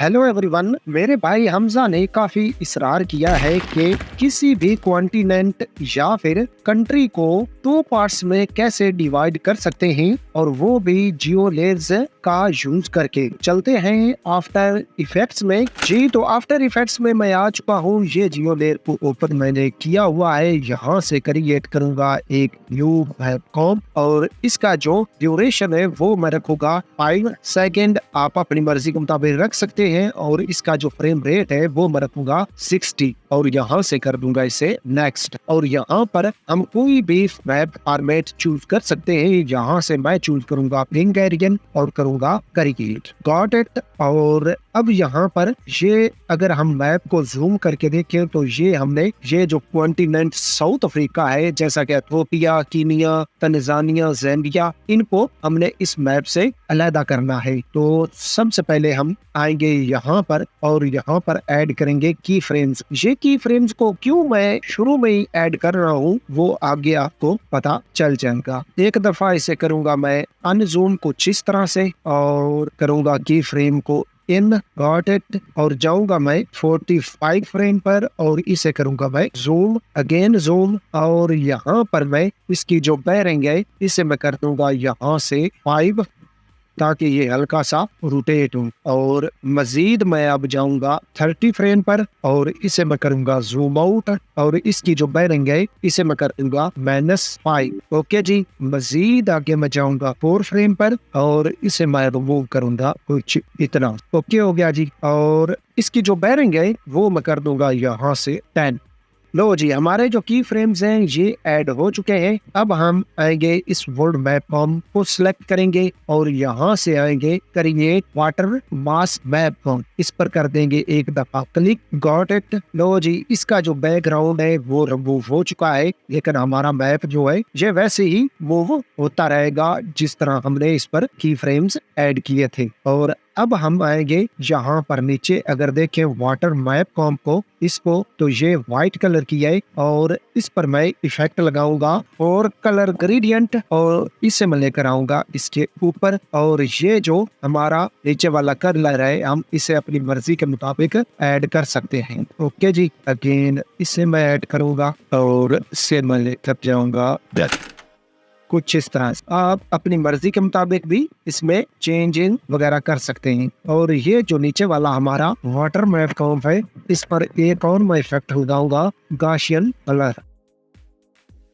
Hello everyone, मेरे भाई हमजा ने काफी इसरार किया है कि किसी भी कॉन्टिनेंट या फिर कंट्री को दो पार्ट्स में कैसे डिवाइड कर सकते हैं, और वो भी जियो लेयर्स का यूज करके। चलते हैं आफ्टर इफेक्ट्स में। जी तो आफ्टर इफेक्ट्स में मैं आ चुका हूँ। ये जियो लेयर को ओपन मैंने किया हुआ है। यहाँ से क्रिएट करूंगा एक न्यू वेबकॉम, और इसका जो ड्यूरेशन है वो मैं रखूंगा 5 सेकेंड। आप अपनी मर्जी के मुताबिक रख सकते हैं, और इसका जो फ्रेम रेट है वो मैं रखूंगा 60, और यहाँ से कर दूंगा इसे नेक्स्ट। और यहाँ पर हम कोई भी वेब फॉर्मेट चूज कर सकते हैं। यहाँ से मैं चूज करूंगा हंगेरियन और करूंगा क्रिएट। Got it. और अब यहाँ पर ये अगर हम मैप को जूम करके देखें तो ये जो कॉन्टिनेंट साउथ अफ्रीका है, जैसा कि एथियोपिया, कीनिया, तंजानिया, ज़ाम्बिया, इनको हमने इस मैप से अलग करना है। तो सबसे पहले हम आएंगे यहाँ पर, और यहाँ पर ऐड करेंगे की फ्रेम्स। ये की फ्रेम्स को क्यों मैं शुरू में ही ऐड कर रहा हूँ वो आगे आपको पता चल जाएगा। एक दफा इसे करूंगा मैं अनजूम कुछ इस तरह से, और करूंगा की फ्रेम को इन। Got it. और जाऊंगा मैं 45 फ्रेम पर, और इसे करूंगा मैं जूम, अगेन जूम, और यहाँ पर मैं इसकी जो बेयरिंग है इसे मैं कर दूंगा यहाँ से 5, ताकि ये हल्का सा रोटेट हो। और मजीद मैं अब जाऊंगा 30 फ्रेम पर, और इसे मैं करूंगा जूम आउट, और इसकी जो बेयरिंग है इसे मैं कर दूंगा -5। ओके जी। मजीद आगे मैं जाऊंगा 4 फ्रेम पर, और इसे मैं रिमूव करूंगा कुछ इतना। ओके हो गया जी। और इसकी जो बेयरिंग है वो मैं कर दूंगा यहाँ से 10। लो जी, हमारे जो की फ्रेम्स हैं ये ऐड हो चुके हैं। अब हम आएंगे इस वर्ल्ड मैप को सिलेक्ट करेंगे, और यहाँ से आएंगे क्रिएट वाटर मास मैप, इस पर कर देंगे एक दफा क्लिक। Got it. लो जी, इसका जो बैकग्राउंड है वो रिमूव हो चुका है, लेकिन हमारा मैप जो है ये वैसे ही मूव होता रहेगा जिस तरह हमने इस पर की फ्रेम्स ऐड किए थे। और अब हम आएंगे यहाँ पर नीचे, अगर देखें वाटर मैप कॉम को, इसको तो ये व्हाइट कलर की है, और इस पर मैं इफेक्ट लगाऊंगा और कलर ग्रेडियंट, और इसे मैं लेकर आऊंगा इसके ऊपर। और ये जो हमारा नीचे वाला कलर है हम इसे अपनी मर्जी के मुताबिक ऐड कर सकते हैं। ओके जी। अगेन इसे मैं ऐड करूंगा, और इसे मैं लेकर जाऊंगा कुछ इस तरह से। आप अपनी मर्जी के मुताबिक भी इसमें चेंजिंग वगैरह कर सकते हैं। और ये जो नीचे वाला हमारा वाटर मैप कॉम है, इस पर एक और मैं इफेक्ट लगाऊंगा गाशियन कलर,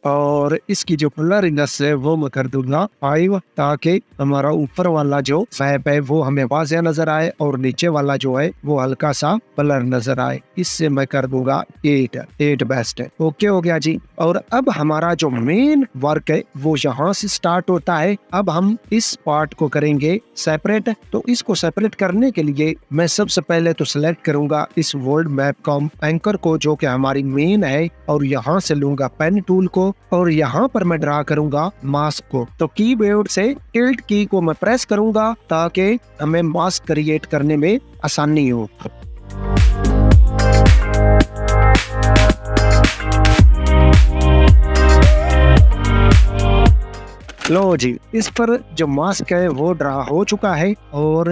और इसकी जो कलरिंगनेस है वो मैं कर दूंगा 5, ताकि हमारा ऊपर वाला जो मैप है वो हमें वाज़ेह नजर आए, और नीचे वाला जो है वो हल्का सा कलर नजर आए। इससे मैं कर दूंगा 8 बेस्ट है। ओके हो गया जी। और अब हमारा जो मेन वर्क है वो यहाँ से स्टार्ट होता है। अब हम इस पार्ट को करेंगे सेपरेट। तो इसको सेपरेट करने के लिए मैं सबसे पहले तो सिलेक्ट करूंगा इस वर्ल्ड मैप कॉम एंकर को, जो कि हमारी मेन है, और यहाँ से लूंगा पेन टूल को, और यहाँ पर मैं ड्रा करूंगा मास्क को। तो कीबोर्ड से टिल्ट की को मैं प्रेस करूंगा ताकि हमें मास्क क्रिएट करने में आसानी हो। लो जी, इस पर जो मास्क है वो ड्रा हो चुका है, और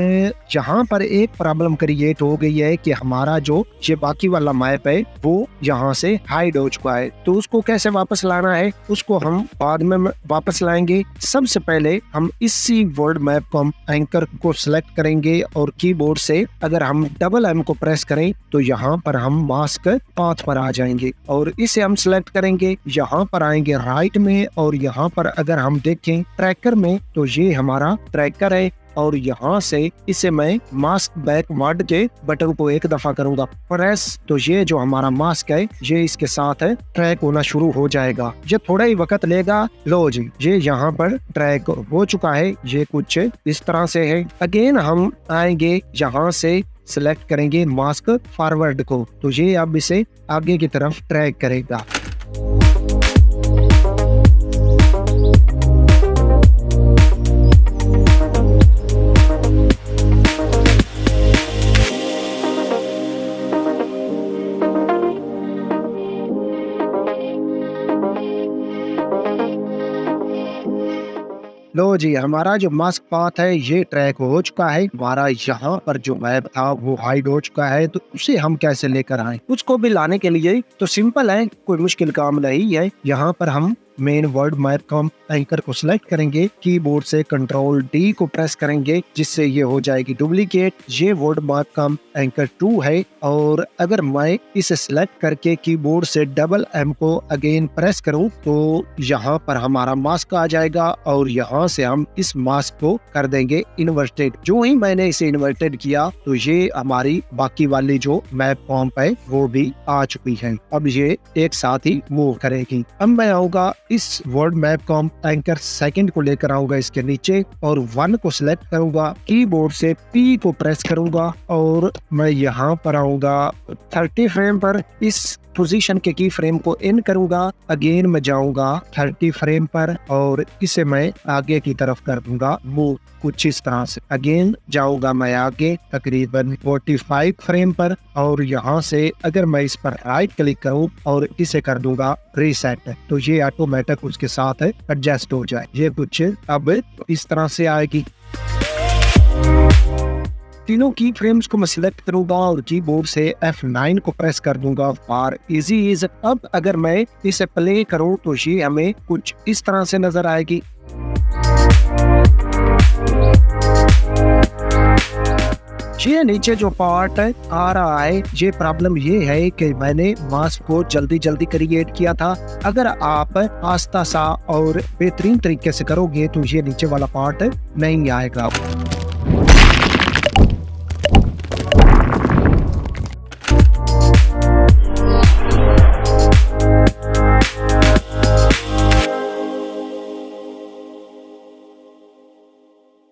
यहाँ पर एक प्रॉब्लम क्रिएट हो गई है कि हमारा जो ये बाकी वाला मैप है वो यहाँ से हाइड हो चुका है। तो उसको कैसे वापस लाना है उसको हम बाद में वापस लाएंगे। सबसे पहले हम इसी वर्ल्ड मैप को हम एंकर को सिलेक्ट करेंगे, और कीबोर्ड से अगर हम डबल M को प्रेस करें तो यहाँ पर हम मास्क पाथ पर आ जाएंगे, और इसे हम सिलेक्ट करेंगे। यहाँ पर आएंगे राइट में, और यहाँ पर अगर हम ट्रैकर में तो ये हमारा ट्रैकर है, और यहाँ से इसे मैं मास्क बैक वर्ड के बटन को एक दफा करूंगा प्रेस, तो ये जो हमारा मास्क है ये इसके साथ ट्रैक होना शुरू हो जाएगा। ये थोड़ा ही वक्त लेगा। लो जी, ये यहाँ पर ट्रैक हो चुका है। ये कुछ इस तरह से है। अगेन हम आएंगे यहाँ से सिलेक्ट करेंगे मास्क फॉरवर्ड को, तो ये अब इसे आगे की तरफ ट्रैक करेगा। लो जी, हमारा जो मास्क पाथ है ये ट्रैक हो चुका है। हमारा यहाँ पर जो मैप था वो हाइड हो चुका है, तो उसे हम कैसे लेकर आए? उसको भी लाने के लिए तो सिंपल है, कोई मुश्किल काम नहीं है। यहाँ पर हम main word map com anchor को सिलेक्ट करेंगे, कीबोर्ड से कंट्रोल डी को प्रेस करेंगे जिससे ये हो जाएगी डुप्लीकेट। ये वर्ड मैप कॉम एंकर 2 है, और अगर मैं इसे सिलेक्ट करके कीबोर्ड से डबल एम को अगेन प्रेस करूं तो यहाँ पर हमारा मास्क आ जाएगा, और यहाँ से हम इस मास्क को कर देंगे इन्वर्टेड। जो ही मैंने इसे इन्वर्टेड किया तो ये हमारी बाकी वाली जो मैप कॉम है वो भी आ चुकी है। अब ये एक साथ ही मूव करेगी। अब मैं आऊंगा इस word map com anchor second को लेकर आऊंगा इसके नीचे, और 1 को सिलेक्ट करूंगा, कीबोर्ड से P को प्रेस करूंगा, और मैं यहाँ पर आऊंगा 30 फ्रेम पर। इस पोजीशन के की फ्रेम को इन करूंगा, अगेन मैं जाऊंगा 30 फ्रेम पर, और इसे मैं आगे की तरफ कर दूंगा मूव कुछ इस तरह से। अगेन जाऊंगा मैं आगे तकरीबन 45 फ्रेम पर, और यहाँ से अगर मैं इस पर राइट क्लिक करूं और इसे कर दूंगा रीसेट, तो ये ऑटोमेटिक उसके साथ एडजस्ट हो जाए। ये कुछ अब इस तरह से आएगी। तीनों की फ्रेम्स को मैं सिलेक्ट करूंगा और कीबोर्ड से F9 को प्रेस कर दूंगा फॉर इजी ईज। अब अगर मैं इसे प्ले करूं तो ये हमें कुछ इस तरह से नजर आएगी। ये नीचे जो पार्ट आ रहा है, ये प्रॉब्लम ये है कि मैंने मास्क को जल्दी क्रिएट किया था। अगर आप आस्ता सा और बेहतरीन तरीके से करोगे तो ये नीचे वाला पार्ट नहीं आएगा।